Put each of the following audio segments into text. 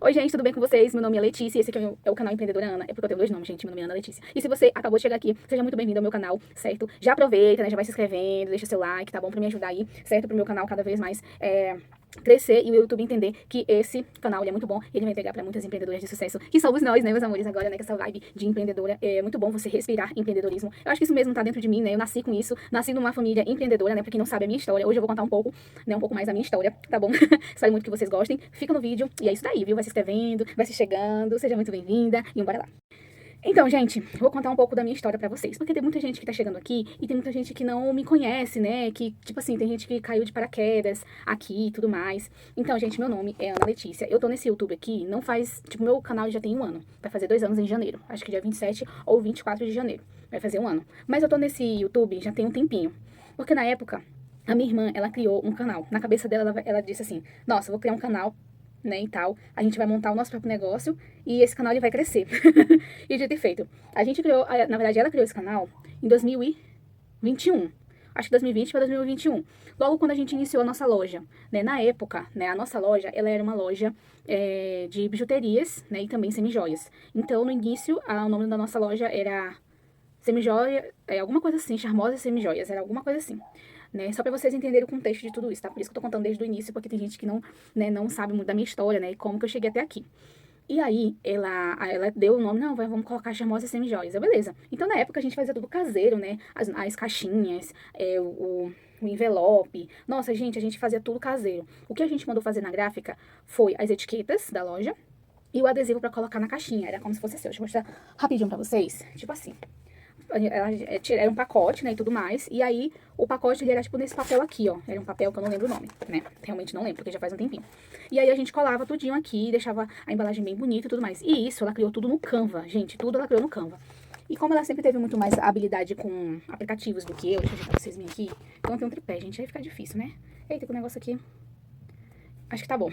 Oi, gente, tudo bem com vocês? Meu nome é Letícia e esse aqui é o canal Empreendedora Ana. É porque eu tenho dois nomes, gente. Meu nome é Ana Letícia. E se você acabou de chegar aqui, seja muito bem-vindo ao meu canal, certo? Já aproveita, né? Já vai se inscrevendo, deixa seu like, tá bom? Pra me ajudar aí, certo? Pro meu canal cada vez mais crescer e o YouTube entender que esse canal ele é muito bom e ele vai entregar pra muitas empreendedoras de sucesso, que somos nós, né, meus amores, agora, né, com essa vibe de empreendedora. É muito bom você respirar empreendedorismo. Eu acho que isso mesmo tá dentro de mim, né? Eu nasci com isso, nasci numa família empreendedora, né? Pra quem não sabe a minha história, hoje eu vou contar um pouco, né, um pouco mais da minha história, tá bom? Espero muito que vocês gostem. Fica no vídeo e é isso daí, viu? Vai se inscrevendo, vai se chegando, seja muito bem-vinda e bora lá. Então, gente, vou contar um pouco da minha história pra vocês, porque tem muita gente que tá chegando aqui e tem muita gente que não me conhece, né, que, tipo assim, tem gente que caiu de paraquedas aqui e tudo mais. Então, gente, meu nome é Ana Letícia, eu tô nesse YouTube aqui, não faz, tipo, meu canal já tem 1 ano, vai fazer 2 anos em janeiro, acho que dia 27 ou 24 de janeiro, vai fazer 1 ano. Mas eu tô nesse YouTube já tem um tempinho, porque na época, a minha irmã, ela criou um canal, na cabeça dela, ela disse assim, nossa, eu vou criar um canal, né, e tal, a gente vai montar o nosso próprio negócio e esse canal ele vai crescer. E dito e feito, a gente criou, na verdade ela criou esse canal em 2021, acho que 2020 para 2021, logo quando a gente iniciou a nossa loja, né, na época, né, a nossa loja, ela era uma loja de bijuterias, né, e também semijoias. Então, no início, o nome da nossa loja era Semijoia, alguma coisa assim, Charmosas Semijoias, era alguma coisa assim. Né, só pra vocês entenderem o contexto de tudo isso, tá? Por isso que eu tô contando desde o início, porque tem gente que não, né, não sabe muito da minha história, né, e como que eu cheguei até aqui. E aí, ela deu o nome, não, vamos colocar Charmosas Semijoias, beleza. Então, na época, a gente fazia tudo caseiro, né, as caixinhas, o envelope. Nossa, gente, a gente fazia tudo caseiro. O que a gente mandou fazer na gráfica foi as etiquetas da loja e o adesivo pra colocar na caixinha. Era como se fosse assim, deixa eu mostrar rapidinho pra vocês, tipo assim. Era um pacote, né, e tudo mais. E aí, o pacote, ele era tipo nesse papel aqui, ó. Era um papel que eu não lembro o nome, né? Realmente não lembro, porque já faz um tempinho. E aí, a gente colava tudinho aqui, deixava a embalagem bem bonita e tudo mais. E isso, ela criou tudo no Canva, gente. Tudo ela criou no Canva. E como ela sempre teve muito mais habilidade com aplicativos do que eu, deixa eu ajeitar pra vocês verem aqui. Então, tem um tripé, gente. Aí fica difícil, né? Eita, com o negócio aqui. Acho que tá bom.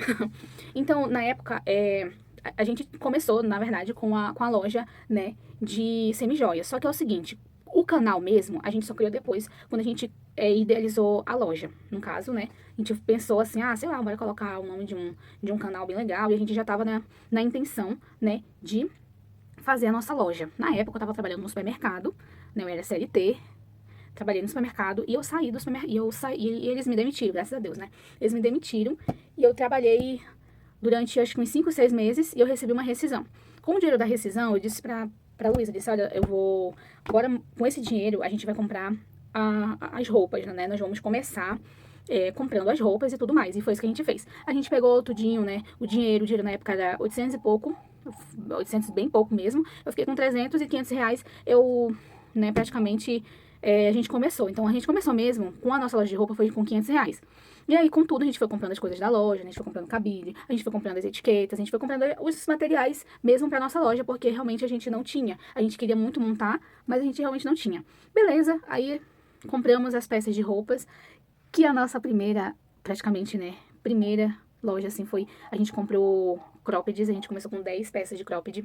Então, na época, a gente começou, na verdade, com a loja, né, de semijoias. Só que é o seguinte, o canal mesmo, a gente só criou depois, quando a gente idealizou a loja, no caso, né. A gente pensou assim, sei lá, bora colocar o nome de um canal bem legal, e a gente já tava na intenção, né, de fazer a nossa loja. Na época, eu tava trabalhando no supermercado, né, eu era CLT, trabalhei no supermercado e eu saí do supermercado, e eles me demitiram, graças a Deus, né. Eles me demitiram e eu trabalhei durante acho que uns 5, 6 meses e eu recebi uma rescisão. Com o dinheiro da rescisão, eu disse pra Luísa, disse, olha, agora com esse dinheiro a gente vai comprar as roupas, né, nós vamos começar comprando as roupas e tudo mais, e foi isso que a gente fez. A gente pegou tudinho, né, o dinheiro na época era 800 e pouco, 800 bem pouco mesmo, eu fiquei com 300 e 500 reais, né, praticamente, a gente começou. Então, a gente começou mesmo, com a nossa loja de roupa, foi com 500 reais. E aí, com tudo, a gente foi comprando as coisas da loja, a gente foi comprando cabide, a gente foi comprando as etiquetas, a gente foi comprando os materiais mesmo pra nossa loja, porque realmente a gente não tinha. A gente queria muito montar, mas a gente realmente não tinha. Beleza, aí compramos as peças de roupas, que a nossa primeira, praticamente, né, primeira loja, assim, foi, a gente comprou croppeds, a gente começou com 10 peças de cropped.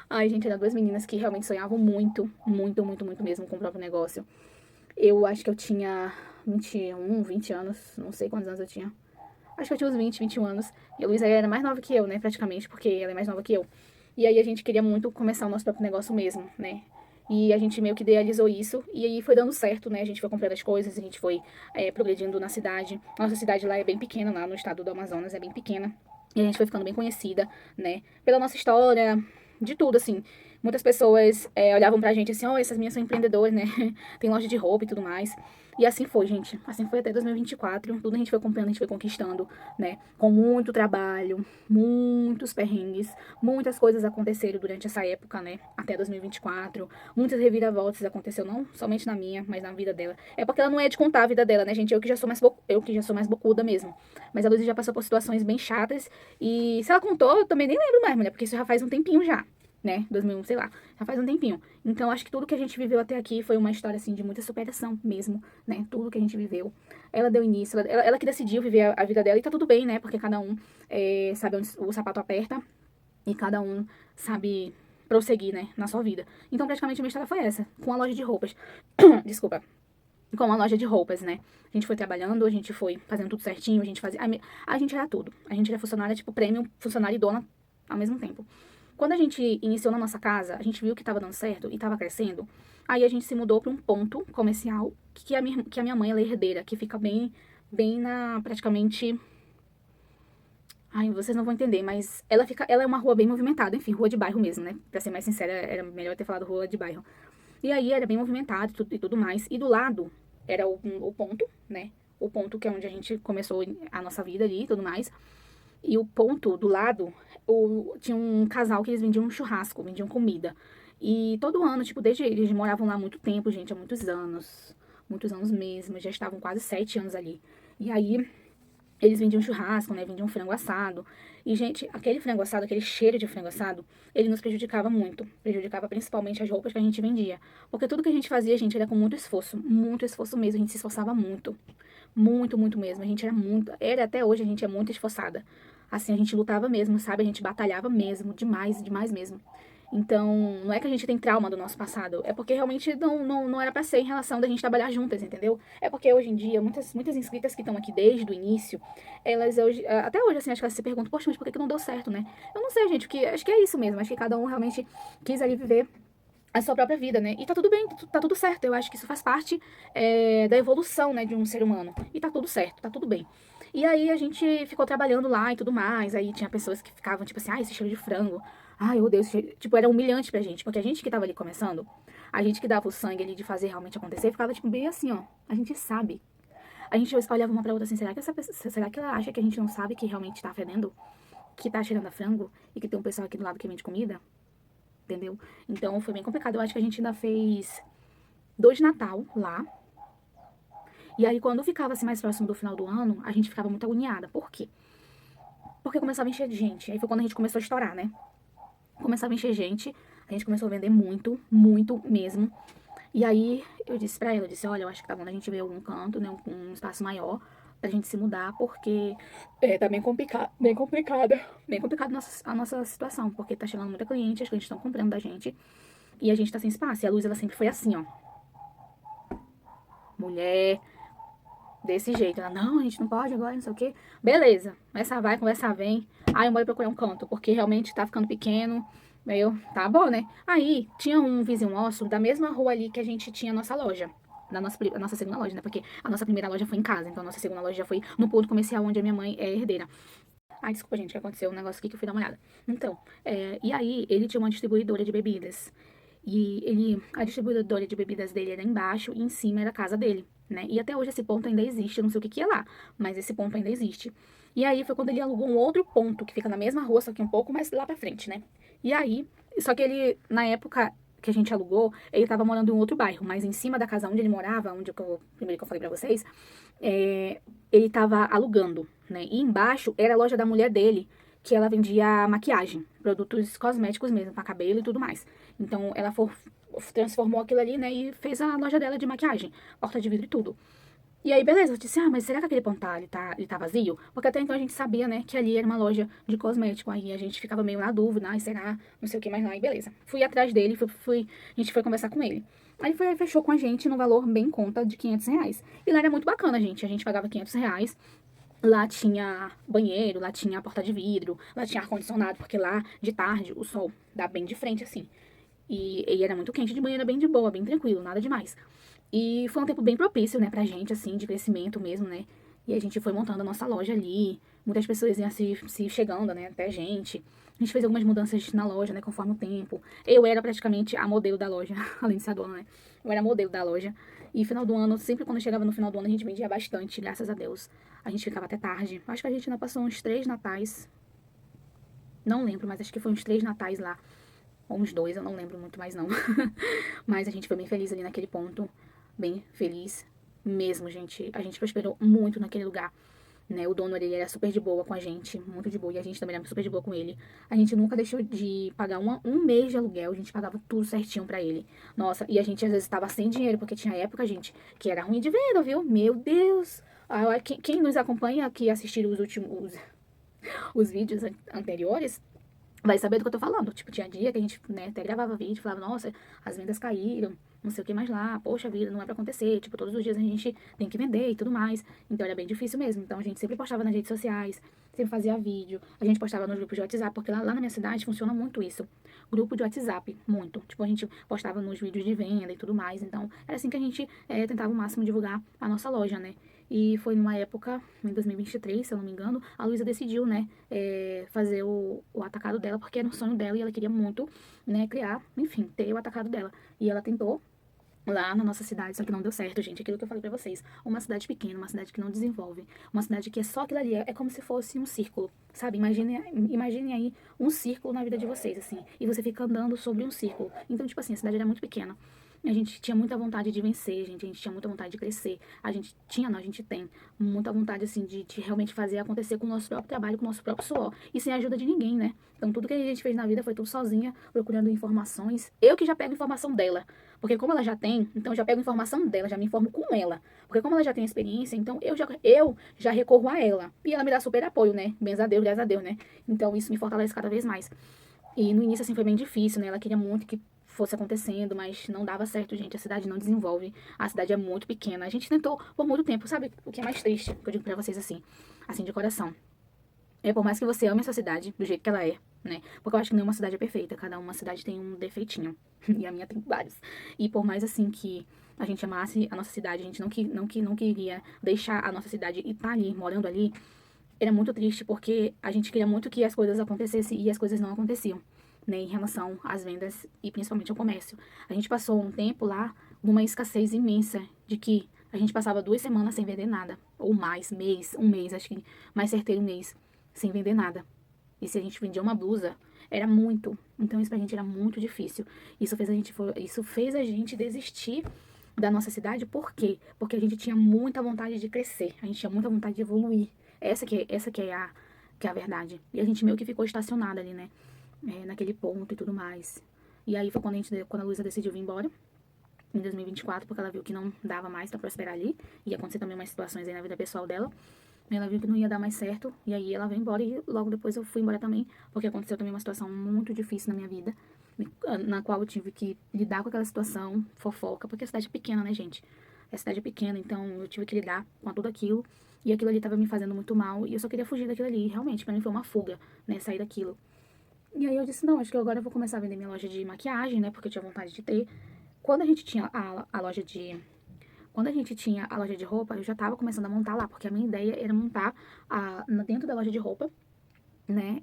Ai, gente, eram duas meninas que realmente sonhavam muito, muito, muito, muito mesmo com o próprio negócio. Eu acho que eu tinha 21, 20 anos, não sei quantos anos eu tinha. Acho que eu tinha uns 20, 21 anos. E a Luísa era mais nova que eu, né, praticamente, porque ela é mais nova que eu. E aí a gente queria muito começar o nosso próprio negócio mesmo, né. E a gente meio que idealizou isso, e aí foi dando certo, né, a gente foi comprando as coisas, a gente foi progredindo na cidade. Nossa cidade lá é bem pequena, lá no estado do Amazonas, é bem pequena. E a gente foi ficando bem conhecida, né, pela nossa história, de tudo, assim. Muitas pessoas olhavam pra gente assim, essas minhas são empreendedoras, né, tem loja de roupa e tudo mais. E assim foi, gente. Assim foi até 2024. Tudo a gente foi comprando, a gente foi conquistando, né? Com muito trabalho, muitos perrengues, muitas coisas aconteceram durante essa época, né? Até 2024. Muitas reviravoltas aconteceram, não somente na minha, mas na vida dela. É porque ela não é de contar a vida dela, né, gente? Eu que já sou mais bocuda mesmo. Mas a Luísa já passou por situações bem chatas. E se ela contou, eu também nem lembro mais, mulher, porque isso já faz um tempinho já. Né, 2001, sei lá, já faz um tempinho. Então, acho que tudo que a gente viveu até aqui foi uma história, assim, de muita superação mesmo, né, tudo que a gente viveu. Ela deu início, ela que decidiu viver a vida dela, e tá tudo bem, né, porque cada um sabe onde o sapato aperta, e cada um sabe prosseguir, né, na sua vida. Então, praticamente, a minha história foi essa, com a loja de roupas. Desculpa. com uma loja de roupas, né? A gente foi trabalhando, a gente foi fazendo tudo certinho, a gente fazia. A gente era tudo. A gente era funcionária, tipo, premium, funcionária e dona ao mesmo tempo. Quando a gente iniciou na nossa casa, a gente viu que tava dando certo e tava crescendo. Aí a gente se mudou para um ponto comercial que a minha mãe ela é herdeira, que fica bem na praticamente. Ai, vocês não vão entender, mas ela é uma rua bem movimentada, enfim, rua de bairro mesmo, né? Pra ser mais sincera, era melhor ter falado rua de bairro. E aí era bem movimentado e tudo mais. E do lado era o ponto, né? O ponto que é onde a gente começou a nossa vida ali e tudo mais. E o ponto do lado, tinha um casal que eles vendiam um churrasco, vendiam comida. E todo ano, tipo, desde eles moravam lá há muito tempo, gente, há muitos anos mesmo, já estavam quase 7 anos ali. E aí eles vendiam churrasco, né? Vendiam frango assado. E, gente, aquele frango assado, aquele cheiro de frango assado, ele nos prejudicava muito. Prejudicava principalmente as roupas que a gente vendia. Porque tudo que a gente fazia, gente, era com muito esforço mesmo. A gente se esforçava muito. Muito, muito mesmo. A gente era muito. Era até hoje, a gente é muito esforçada. Assim, a gente lutava mesmo, sabe? A gente batalhava mesmo, demais, demais mesmo. Então, não é que a gente tem trauma do nosso passado, é porque realmente não era pra ser em relação da gente trabalhar juntas, entendeu? É porque hoje em dia, muitas inscritas que estão aqui desde o início, elas hoje, até hoje, assim, acho que elas se perguntam, poxa, mas por que não deu certo, né? Eu não sei, gente, acho que é isso mesmo, acho que cada um realmente quis ali viver a sua própria vida, né? E tá tudo bem, tá tudo certo. Eu acho que isso faz parte da evolução, né, de um ser humano. E tá tudo certo, tá tudo bem. E aí a gente ficou trabalhando lá e tudo mais. Aí tinha pessoas que ficavam, tipo assim, esse cheiro de frango. Ai, meu Deus, tipo, era humilhante pra gente. Porque a gente que tava ali começando, a gente que dava o sangue ali de fazer realmente acontecer, ficava, tipo, bem assim, ó. A gente sabe. A gente olhava uma pra outra assim, será que ela acha que a gente não sabe que realmente tá fedendo? Que tá cheirando a frango? E que tem um pessoal aqui do lado que vende comida? Entendeu? Então foi bem complicado. Eu acho que a gente ainda fez 2 Natal lá. E aí, quando ficava assim mais próximo do final do ano, a gente ficava muito agoniada. Por quê? Porque começava a encher de gente. Aí foi quando a gente começou a estourar, né? Começava a encher gente, a gente começou a vender muito, muito mesmo. E aí eu disse pra ela, eu disse, olha, eu acho que tá bom a gente ver algum canto, né? Um espaço maior pra gente se mudar, porque tá bem complicado a nossa situação, porque tá chegando muita cliente, as clientes estão comprando da gente. E a gente tá sem espaço. E a Luz, ela sempre foi assim, ó. Mulher, desse jeito. Ela, não, a gente não pode agora, não sei o quê. Beleza. Conversa vem. Aí eu vou procurar um canto, porque realmente tá ficando pequeno. Tá bom, né? Aí tinha um vizinho nosso da mesma rua ali que a gente tinha a nossa loja. A nossa segunda loja, né? Porque a nossa primeira loja foi em casa. Então a nossa segunda loja já foi no ponto comercial onde a minha mãe é herdeira. Ai, desculpa, gente, que aconteceu um negócio aqui que eu fui dar uma olhada. Então, e aí ele tinha uma distribuidora de bebidas. A distribuidora de bebidas dele era embaixo e em cima era a casa dele, né? E até hoje esse ponto ainda existe, eu não sei o que que é lá, mas esse ponto ainda existe. E aí foi quando ele alugou um outro ponto que fica na mesma rua, só que um pouco mais lá pra frente, né? E aí, só que ele, na época que a gente alugou, ele tava morando em um outro bairro, mas em cima da casa onde ele morava, primeiro que eu falei pra vocês, ele tava alugando, né? E embaixo era a loja da mulher dele, que ela vendia maquiagem, produtos cosméticos mesmo, pra cabelo e tudo mais. Então ela transformou aquilo ali, né? E fez a loja dela de maquiagem, porta de vidro e tudo. E aí, beleza, eu disse, mas será que aquele ponto ele tá vazio? Porque até então a gente sabia, né, que ali era uma loja de cosmético. Aí a gente ficava meio na dúvida, será? Não sei o que mais lá. E beleza. Fui atrás dele, a gente foi conversar com ele. Aí ele fechou com a gente no valor bem em conta de R$ 500. E lá era muito bacana, gente. A gente pagava R$ 500. Lá tinha banheiro, lá tinha porta de vidro, lá tinha ar-condicionado, porque lá, de tarde, o sol dá bem de frente, assim. E era muito quente, de manhã era bem de boa, bem tranquilo, nada demais. E foi um tempo bem propício, né, pra gente, assim, de crescimento mesmo, né? E a gente foi montando a nossa loja ali, muitas pessoas iam se chegando, né, até a gente. A gente fez algumas mudanças na loja, né, conforme o tempo. Eu era praticamente a modelo da loja, além de ser a dona, né? Eu era a modelo da loja. E final do ano, sempre quando chegava no final do ano, a gente vendia bastante, graças a Deus. A gente ficava até tarde. Acho que a gente ainda passou uns 3 Natais. Não lembro, mas acho que foi uns 3 Natais lá. Ou uns 2, eu não lembro muito mais não. Mas a gente foi bem feliz ali naquele ponto. Bem feliz mesmo, gente. A gente prosperou muito naquele lugar. Né, o dono ele era super de boa com a gente, muito de boa, e a gente também era super de boa com ele. A gente nunca deixou de pagar um mês de aluguel, a gente pagava tudo certinho pra ele. Nossa, e a gente às vezes estava sem dinheiro, porque tinha época, gente, que era ruim de venda, viu? Meu Deus! Quem nos acompanha aqui assistir os vídeos anteriores, vai saber do que eu tô falando. Tipo, tinha dia que a gente, né, até gravava vídeo, falava, nossa, as vendas caíram, não sei o que mais lá, poxa vida, não é pra acontecer, tipo, todos os dias a gente tem que vender e tudo mais. Então era bem difícil mesmo. Então a gente sempre postava nas redes sociais, sempre fazia vídeo, a gente postava nos grupos de WhatsApp, porque lá na minha cidade funciona muito isso. Grupo de WhatsApp, muito. Tipo, a gente postava nos vídeos de venda e tudo mais. Então, era assim que a gente tentava o máximo divulgar a nossa loja, né? E foi numa época, em 2023, se eu não me engano, a Luísa decidiu, né, fazer o atacado dela, porque era um sonho dela e ela queria muito, né, criar, enfim, ter o atacado dela. E ela tentou lá na nossa cidade, só que não deu certo, gente. Aquilo que eu falei pra vocês. Uma cidade pequena, uma cidade que não desenvolve, uma cidade que é só aquilo ali. É como se fosse um círculo, sabe? Imagine aí um círculo na vida de vocês, assim. E você fica andando sobre um círculo. Então, tipo assim, a cidade era muito pequena. A gente tinha muita vontade de vencer, gente. A gente tinha muita vontade de crescer. A gente tinha, não, a gente tem muita vontade, assim, de realmente fazer acontecer com o nosso próprio trabalho, com o nosso próprio suor. E sem a ajuda de ninguém, né? Então, tudo que a gente fez na vida foi tudo sozinha, procurando informações. Eu que já pego informação dela. Porque como ela já tem, então eu já pego informação dela, já me informo com ela. Porque como ela já tem experiência, então eu já recorro a ela. E ela me dá super apoio, né? Bens a Deus, graças a Deus, né? Então isso me fortalece cada vez mais. E no início, assim, foi bem difícil, né? Ela queria muito que fosse acontecendo, mas não dava certo, gente. A cidade não desenvolve. A cidade é muito pequena. A gente tentou por muito tempo, sabe? O que é mais triste, que eu digo pra vocês assim de coração. Por mais que você ame essa cidade do jeito que ela é, né? Porque eu acho que nenhuma cidade é perfeita, cada uma cidade tem um defeitinho. E a minha tem vários. E por mais assim que a gente amasse a nossa cidade, a gente não queria deixar a nossa cidade e estar ali, morando ali, era muito triste porque a gente queria muito que as coisas acontecessem e as coisas não aconteciam, né? Em relação às vendas e principalmente ao comércio. A gente passou um tempo lá numa escassez imensa de que a gente passava 2 semanas sem vender nada, ou mais, um mês, acho que mais certeiro um mês, sem vender nada. E se a gente vendia uma blusa, era muito. Então isso pra gente era muito difícil. Isso fez a gente desistir da nossa cidade, por quê? Porque a gente tinha muita vontade de crescer, a gente tinha muita vontade de evoluir. Essa que é a verdade. E a gente meio que ficou estacionada ali, né? Naquele ponto e tudo mais. E aí foi quando a Luísa decidiu vir embora, em 2024, porque ela viu que não dava mais pra prosperar ali. Ia acontecer também umas situações aí na vida pessoal dela. Ela viu que não ia dar mais certo, e aí ela veio embora e logo depois eu fui embora também, porque aconteceu também uma situação muito difícil na minha vida, na qual eu tive que lidar com aquela situação, fofoca, porque a cidade é pequena, né, gente? A cidade é pequena, então eu tive que lidar com tudo aquilo, e aquilo ali tava me fazendo muito mal, e eu só queria fugir daquilo ali, realmente, pra mim foi uma fuga, né, sair daquilo. E aí eu disse, não, acho que agora eu vou começar a vender minha loja de maquiagem, né, porque eu tinha vontade de ter. Quando a gente tinha a loja de quando a gente tinha a loja de roupa, eu já tava começando a montar lá, porque a minha ideia era montar dentro da loja de roupa, né,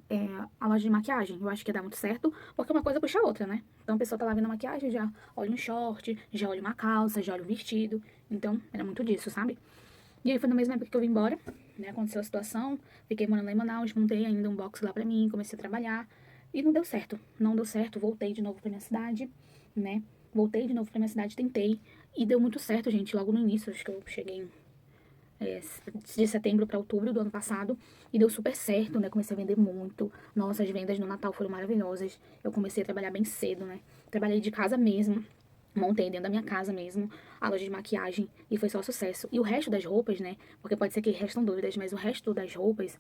a loja de maquiagem. Eu acho que ia dar muito certo, porque uma coisa puxa a outra, né? Então a pessoa tá lá vendo a maquiagem, já olha um short, já olha uma calça, já olha um vestido. Então era muito disso, sabe? E aí foi na mesma época que eu vim embora, né? Aconteceu a situação, fiquei morando lá em Manaus, montei ainda um box lá pra mim, comecei a trabalhar. E não deu certo, não deu certo, voltei de novo pra minha cidade, né? Voltei de novo pra minha cidade, tentei. E deu muito certo, gente, logo no início, acho que eu cheguei de setembro para outubro do ano passado e deu super certo, né? Comecei a vender muito. Nossa, as vendas no Natal foram maravilhosas. Eu comecei a trabalhar bem cedo, né? Trabalhei de casa mesmo. Montei dentro da minha casa mesmo a loja de maquiagem e foi só sucesso. E o resto das roupas, né? Porque pode ser que restam dúvidas, mas o resto das roupas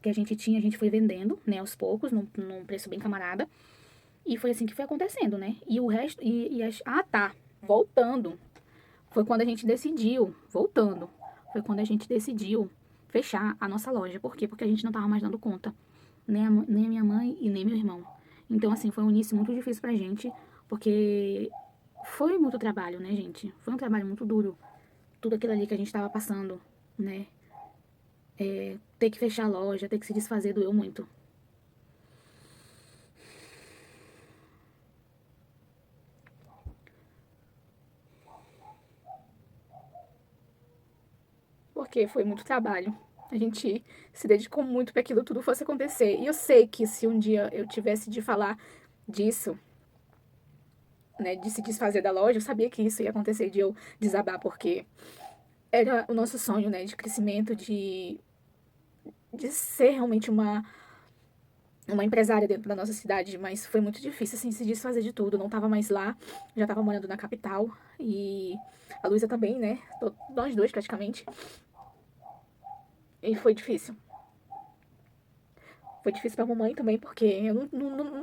que a gente tinha, a gente foi vendendo, né? Aos poucos, num preço bem camarada. E foi assim que foi acontecendo, né? E o resto. Ah, tá. Voltando. Foi quando a gente decidiu. Voltando. Foi quando a gente decidiu fechar a nossa loja. Por quê? Porque a gente não tava mais dando conta. Nem a minha mãe e nem meu irmão. Então, assim, foi um início muito difícil pra gente. Porque foi muito trabalho, né, gente? Foi um trabalho muito duro. Tudo aquilo ali que a gente tava passando, né? Ter que fechar a loja, ter que se desfazer, doeu muito. Porque foi muito trabalho. A gente se dedicou muito para que aquilo tudo fosse acontecer. E eu sei que se um dia eu tivesse de falar disso, né, de se desfazer da loja, eu sabia que isso ia acontecer, de eu desabar, porque era o nosso sonho, né, de crescimento, de ser realmente uma empresária dentro da nossa cidade, mas foi muito difícil, assim, se desfazer de tudo. Não tava mais lá, já tava morando na capital, e a Luísa também, né, nós dois praticamente, e foi difícil. Foi difícil pra mamãe também, porque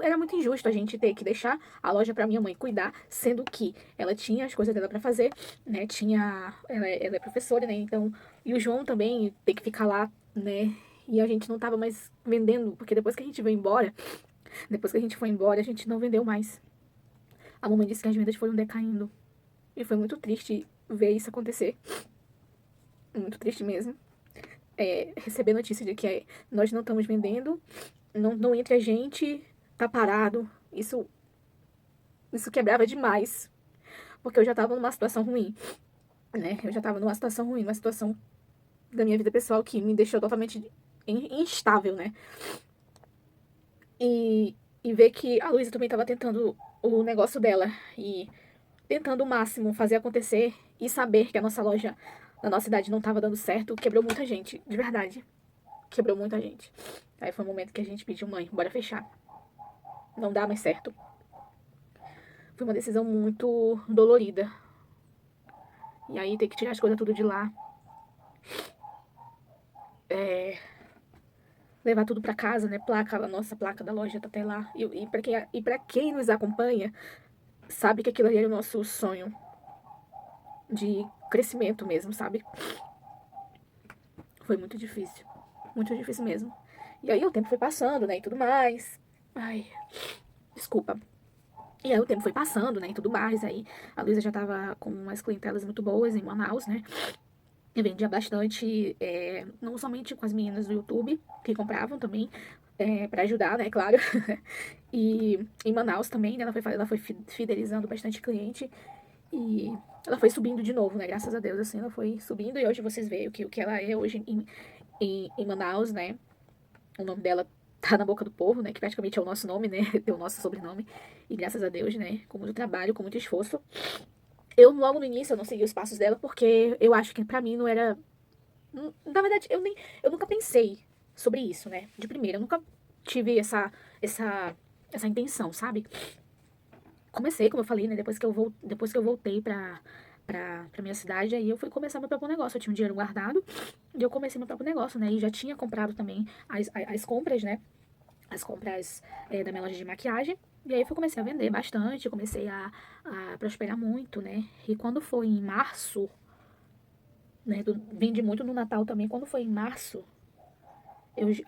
era muito injusto a gente ter que deixar a loja pra minha mãe cuidar, sendo que ela tinha as coisas dela pra fazer, né? Ela é professora, né? Então, e o João também tem que ficar lá, né? E a gente não tava mais vendendo, porque depois que a gente veio embora, depois que a gente foi embora, a gente não vendeu mais. A mamãe disse que as vendas foram decaindo. E foi muito triste ver isso acontecer. Muito triste mesmo. Receber notícia de que nós não estamos vendendo, não entra gente, tá parado. Isso quebrava demais. Porque eu já tava numa situação ruim, né? Eu já tava numa situação ruim, uma situação da minha vida pessoal que me deixou totalmente instável, né? E ver que a Luísa também tava tentando o negócio dela e tentando o máximo fazer acontecer e saber que a nossa loja na nossa cidade não tava dando certo, quebrou muita gente, de verdade. Quebrou muita gente. Aí foi um momento que a gente pediu, mãe, bora fechar. Não dá mais certo. Foi uma decisão muito dolorida. E aí ter que tirar as coisas tudo de lá. Levar tudo pra casa, né? A nossa placa da loja tá até lá. E pra quem nos acompanha, sabe que aquilo ali era o nosso sonho de crescimento mesmo, sabe? Foi muito difícil. Muito difícil mesmo. E aí o tempo foi passando, né? E tudo mais. Ai, desculpa. E aí o tempo foi passando, né? E tudo mais. Aí a Luísa já tava com umas clientelas muito boas em Manaus, né? Eu vendia bastante, não somente com as meninas do YouTube, que compravam também, para ajudar, né? Claro. E em Manaus também, né? Ela foi fidelizando bastante cliente. E ela foi subindo de novo, né? Graças a Deus, assim, ela foi subindo. E hoje vocês veem o que ela é hoje em Manaus, né? O nome dela tá na boca do povo, né? Que praticamente é o nosso nome, né? É o nosso sobrenome. E graças a Deus, né? Com muito trabalho, com muito esforço. Eu, logo no início, eu não segui os passos dela, porque eu acho que pra mim não era. Na verdade, eu nunca pensei sobre isso, né? De primeira, eu nunca tive essa intenção, sabe? Comecei, como eu falei, né? Depois que eu voltei pra minha cidade, aí eu fui começar meu próprio negócio. Eu tinha um dinheiro guardado e eu comecei meu próprio negócio, né? E já tinha comprado também as compras, né? As compras da minha loja de maquiagem. E aí eu comecei a vender bastante, comecei a prosperar muito, né? E quando foi em março, né? Vendi muito no Natal também. Quando foi em março,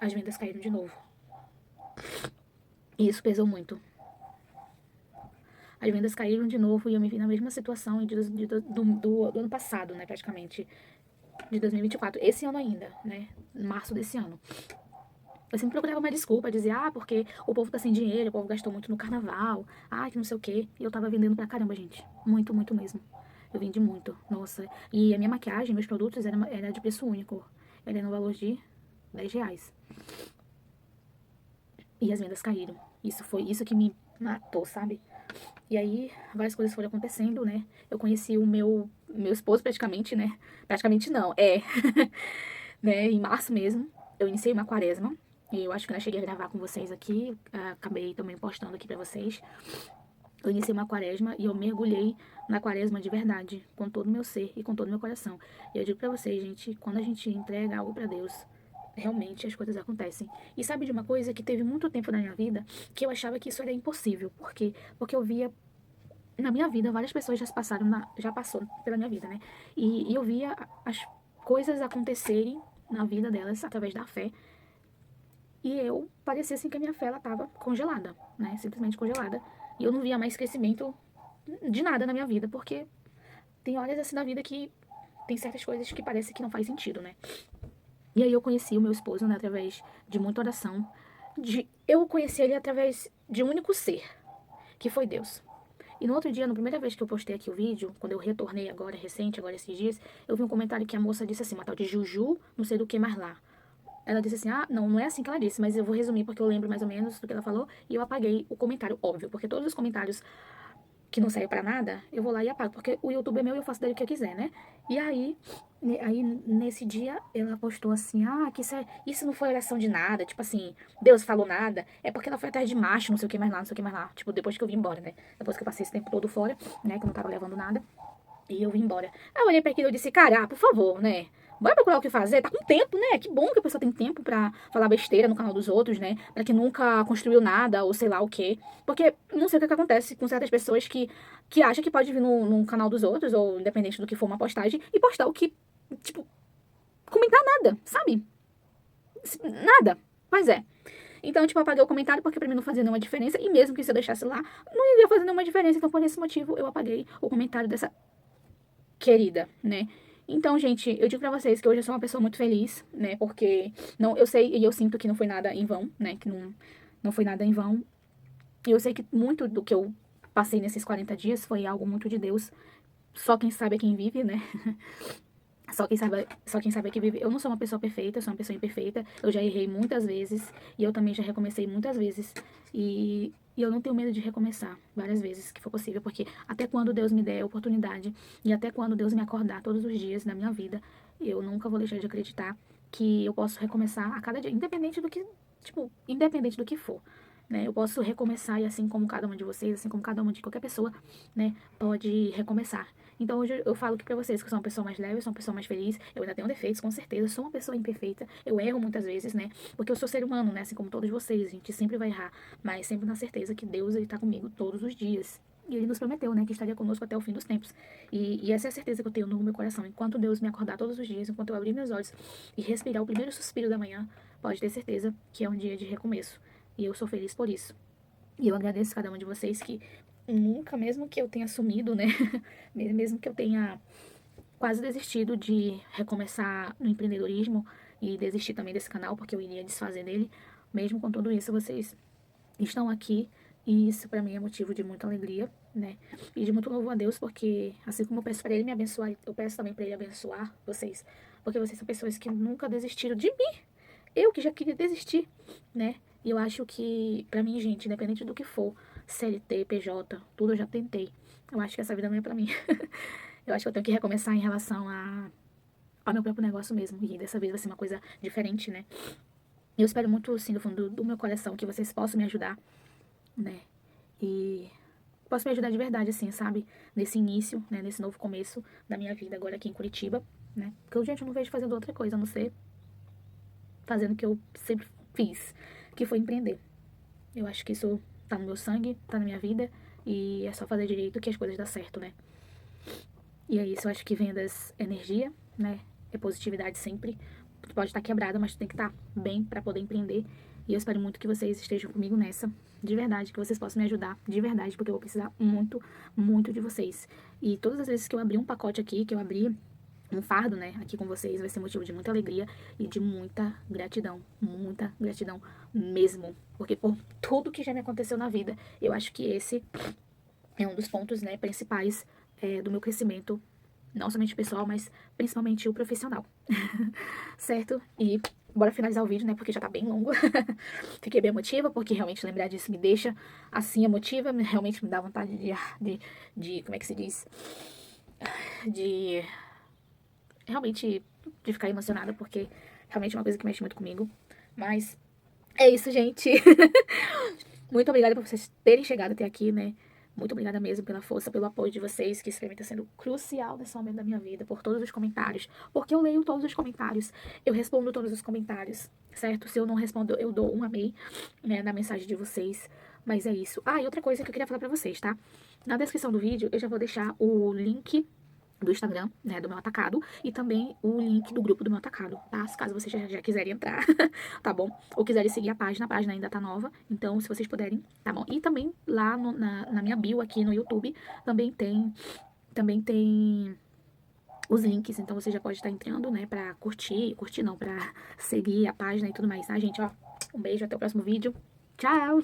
as vendas caíram de novo. E isso pesou muito. As vendas caíram de novo e eu me vi na mesma situação do ano passado, né? Praticamente. De 2024. Esse ano ainda, né? Março desse ano. Eu sempre procurava uma desculpa, dizia, porque o povo tá sem dinheiro, o povo gastou muito no carnaval, que não sei o quê. E eu tava vendendo pra caramba, gente. Muito, muito mesmo. Eu vendi muito, nossa. E a minha maquiagem, meus produtos, era de preço único. Era no valor de R$ 10. E as vendas caíram. Isso foi isso que me matou, sabe? E aí, várias coisas foram acontecendo, né? Eu conheci o meu esposo praticamente, né? Praticamente não, né? Em março mesmo, eu iniciei uma quaresma. E eu acho que eu não cheguei a gravar com vocês aqui. Acabei também postando aqui pra vocês. Eu iniciei uma quaresma e eu mergulhei na quaresma de verdade, com todo o meu ser e com todo o meu coração. E eu digo pra vocês, gente, quando a gente entrega algo pra Deus, realmente as coisas acontecem. E sabe de uma coisa que teve muito tempo na minha vida que eu achava que isso era impossível. Por quê? Porque eu via na minha vida, várias pessoas já passou pela minha vida, né? E eu via as coisas acontecerem na vida delas através da fé. E eu parecia assim que a minha fé ela tava congelada, né? Simplesmente congelada. E eu não via mais crescimento de nada na minha vida, porque tem horas assim na vida que tem certas coisas que parece que não faz sentido, né? E aí eu conheci o meu esposo, né, através de muita oração. Eu conheci ele através de um único ser, que foi Deus. E no outro dia, na primeira vez que eu postei aqui o vídeo, quando eu retornei agora, recente, agora esses dias, eu vi um comentário que a moça disse assim, uma tal de Juju, não sei do que mais lá. Ela disse assim, não é assim que ela disse, mas eu vou resumir porque eu lembro mais ou menos do que ela falou, e eu apaguei o comentário, óbvio, porque todos os comentários que não servem pra nada, eu vou lá e apago, porque o YouTube é meu e eu faço dele o que eu quiser, né? E aí nesse dia, ela postou assim, que isso não foi oração de nada, tipo assim, Deus falou nada, é porque ela foi atrás de macho, não sei o que mais lá, não sei o que mais lá, tipo, depois que eu vim embora, né? Depois que eu passei esse tempo todo fora, né, que eu não tava levando nada, e eu vim embora. Aí eu olhei pra aquilo e disse, cara, por favor, né? Bora procurar o que fazer, tá com tempo, né? Que bom que a pessoa tem tempo pra falar besteira no canal dos outros, né? Pra que nunca construiu nada, ou sei lá o quê. Porque não sei o que acontece com certas pessoas que acham que pode vir no canal dos outros, ou independente do que for uma postagem, e postar o que, tipo, comentar nada, sabe? Nada. Pois é. Então, tipo, eu apaguei o comentário porque pra mim não fazia nenhuma diferença. E mesmo que se eu deixasse lá, não iria fazer nenhuma diferença. Então, por esse motivo, eu apaguei o comentário dessa querida, né? Então, gente, eu digo pra vocês que hoje eu sou uma pessoa muito feliz, né? Porque não, eu sei e eu sinto que não foi nada em vão, né? Que não foi nada em vão. E eu sei que muito do que eu passei nesses 40 dias foi algo muito de Deus. Só quem sabe é quem vive, né? Só quem sabe é que vive. Eu não sou uma pessoa perfeita, eu sou uma pessoa imperfeita. Eu já errei muitas vezes e eu também já recomecei muitas vezes. E eu não tenho medo de recomeçar várias vezes que for possível, porque até quando Deus me der a oportunidade e até quando Deus me acordar todos os dias na minha vida, eu nunca vou deixar de acreditar que eu posso recomeçar a cada dia, independente do que, tipo, independente do que for. Né, eu posso recomeçar e assim como cada uma de vocês, assim como cada uma de qualquer pessoa, né, pode recomeçar. Então hoje eu falo aqui pra vocês que eu sou uma pessoa mais leve, eu sou uma pessoa mais feliz, eu ainda tenho defeitos, com certeza, eu sou uma pessoa imperfeita, eu erro muitas vezes, né, porque eu sou ser humano, né, assim como todos vocês, a gente sempre vai errar, mas sempre na certeza que Deus, ele tá comigo todos os dias. E ele nos prometeu, né, que estaria conosco até o fim dos tempos. E essa é a certeza que eu tenho no meu coração. Enquanto Deus me acordar todos os dias, enquanto eu abrir meus olhos e respirar o primeiro suspiro da manhã, pode ter certeza que é um dia de recomeço. E eu sou feliz por isso. E eu agradeço cada um de vocês que nunca, mesmo que eu tenha sumido, né? Mesmo que eu tenha quase desistido de recomeçar no empreendedorismo e desistir também desse canal, porque eu iria desfazer dele, mesmo com tudo isso, vocês estão aqui. E isso pra mim é motivo de muita alegria, né? E de muito louvor a Deus, porque assim como eu peço pra Ele me abençoar, eu peço também pra Ele abençoar vocês, porque vocês são pessoas que nunca desistiram de mim. Eu que já queria desistir, né? E eu acho que, pra mim, gente, independente do que for, CLT, PJ, tudo eu já tentei. Eu acho que essa vida não é pra mim. Eu acho que eu tenho que recomeçar em relação ao meu próprio negócio mesmo. E dessa vez vai ser uma coisa diferente, né? E eu espero muito, assim, do fundo do meu coração, que vocês possam me ajudar, né? E possam me ajudar de verdade, assim, sabe? Nesse início, né? Nesse novo começo da minha vida agora aqui em Curitiba, né? Porque, gente, eu não vejo fazendo outra coisa, a não ser fazendo o que eu sempre fiz, que foi empreender. Eu acho que isso tá no meu sangue, tá na minha vida, e é só fazer direito que as coisas dão certo, né? E é isso, eu acho que vendas é energia, né? É positividade sempre. Tu pode estar quebrada, mas tu tem que estar bem pra poder empreender. E eu espero muito que vocês estejam comigo nessa, de verdade, que vocês possam me ajudar, de verdade, porque eu vou precisar muito, muito de vocês. E todas as vezes que eu abrir um pacote aqui, que eu abrir um fardo, né, aqui com vocês, vai ser motivo de muita alegria e de muita gratidão mesmo, porque por tudo que já me aconteceu na vida, eu acho que esse é um dos pontos, né, principais do meu crescimento, não somente pessoal, mas principalmente o profissional, certo? E bora finalizar o vídeo, né, porque já tá bem longo. Fiquei bem emotiva, porque realmente lembrar disso me deixa assim emotiva, realmente me dá vontade de como é que se diz? De realmente de ficar emocionada, porque realmente é uma coisa que mexe muito comigo. Mas é isso, gente. Muito obrigada por vocês terem chegado até aqui, né? Muito obrigada mesmo pela força, pelo apoio de vocês, que isso pra mim tá sendo crucial nesse momento da minha vida, por todos os comentários. Porque eu leio todos os comentários, eu respondo todos os comentários, certo? Se eu não respondo, eu dou um amei, né, na mensagem de vocês. Mas é isso. Ah, e outra coisa que eu queria falar pra vocês, tá? Na descrição do vídeo, eu já vou deixar o link do Instagram, né, do meu atacado, e também o link do grupo do meu atacado, tá? Se caso vocês já quiserem entrar, tá bom? Ou quiserem seguir a página ainda tá nova, então se vocês puderem, tá bom? E também lá na minha bio aqui no YouTube, também tem os links, então você já pode estar entrando, né, pra curtir não, pra seguir a página e tudo mais, tá, gente? Ó, um beijo, até o próximo vídeo. Tchau!